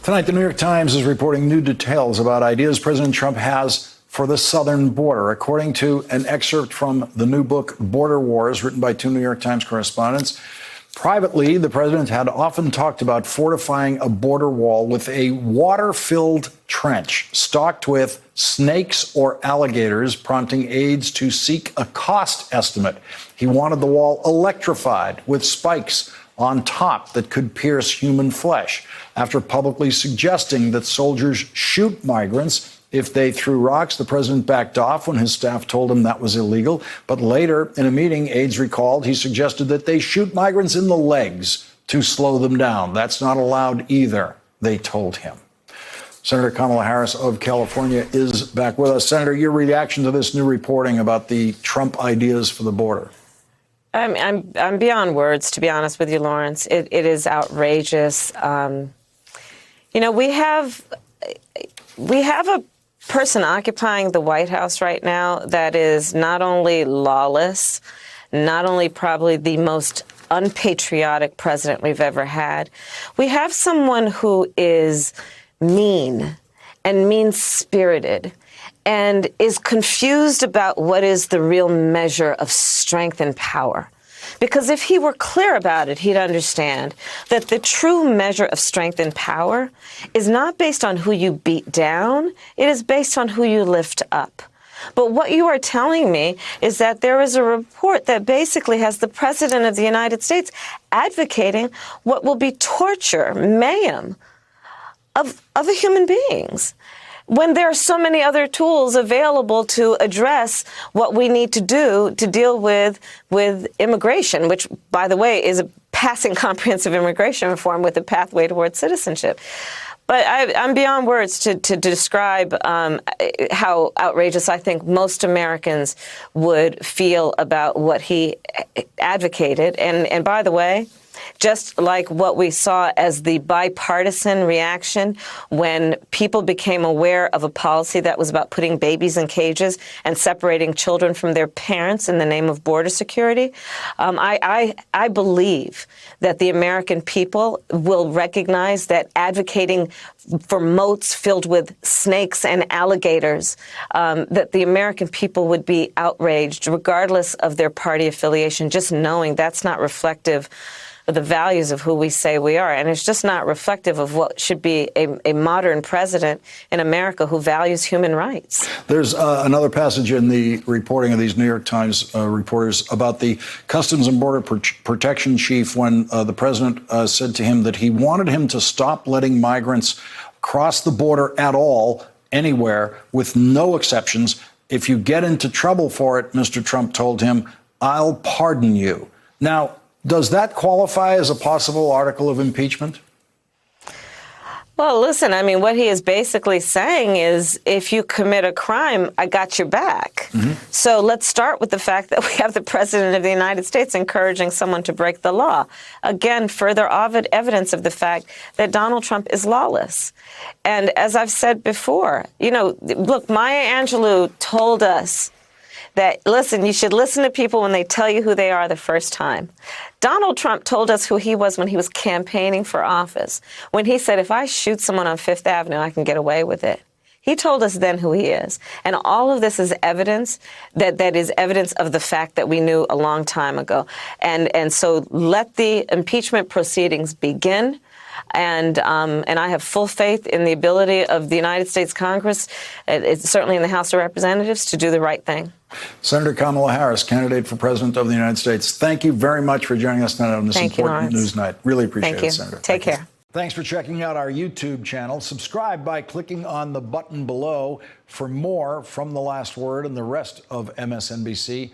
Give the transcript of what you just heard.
Tonight, the New York Times is reporting new details about ideas President Trump has for the southern border. According to an excerpt from the new book, Border Wars, written by two New York Times correspondents, privately, the president had often talked about fortifying a border wall with a water-filled trench stocked with snakes or alligators, prompting aides to seek a cost estimate. He wanted the wall electrified with spikes on top that could pierce human flesh, after publicly suggesting that soldiers shoot migrants if they threw rocks. The president backed off when his staff told him that was illegal. But later, in a meeting, aides recalled he suggested that they shoot migrants in the legs to slow them down. That's not allowed either, they told him. Senator Kamala Harris of California is back with us. Senator, your reaction to this new reporting about the Trump ideas for the border? I'm beyond words, to be honest with you, Lawrence. It is outrageous. You know, we have a person occupying the White House right now that is not only lawless, not only probably the most unpatriotic president we've ever had. We have someone who is mean and mean-spirited and is confused about what is the real measure of strength and power. Because if he were clear about it, he'd understand that the true measure of strength and power is not based on who you beat down, it is based on who you lift up. But what you are telling me is that there is a report that basically has the President of the United States advocating what will be torture, mayhem of human beings, when there are so many other tools available to address what we need to do to deal with immigration, which, by the way, is a passing comprehensive immigration reform with a pathway towards citizenship. But I'm beyond words to describe how outrageous I think most Americans would feel about what he advocated. And by the way, just like what we saw as the bipartisan reaction when people became aware of a policy that was about putting babies in cages and separating children from their parents in the name of border security, I believe that the American people will recognize that advocating for moats filled with snakes and alligators, that the American people would be outraged regardless of their party affiliation, just knowing that's not reflective of the values of who we say we are. And it's just not reflective of what should be a modern president in America who values human rights. There's another passage in the reporting of these New York Times reporters about the Customs and Border Protection chief when the president said to him that he wanted him to stop letting migrants cross the border at all, anywhere, with no exceptions. If you get into trouble for it, Mr. Trump told him, I'll pardon you. Now, does that qualify as a possible article of impeachment? Well, listen, I mean, what he is basically saying is if you commit a crime, I got your back. Mm-hmm. So let's start with the fact that we have the president of the United States encouraging someone to break the law. Again, further evidence of the fact that Donald Trump is lawless. And as I've said before, you know, look, Maya Angelou told us that, listen, you should listen to people when they tell you who they are the first time. Donald Trump told us who he was when he was campaigning for office, when he said, if I shoot someone on Fifth Avenue, I can get away with it. He told us then who he is. And all of this is evidence that is evidence of the fact that we knew a long time ago. And so let the impeachment proceedings begin. And I have full faith in the ability of the United States Congress, certainly in the House of Representatives, to do the right thing. Senator Kamala Harris, candidate for President of the United States, thank you very much for joining us tonight on this important news night. Really appreciate it, Senator. Take care. Thanks for checking out our YouTube channel. Subscribe by clicking on the button below for more from The Last Word and the rest of MSNBC.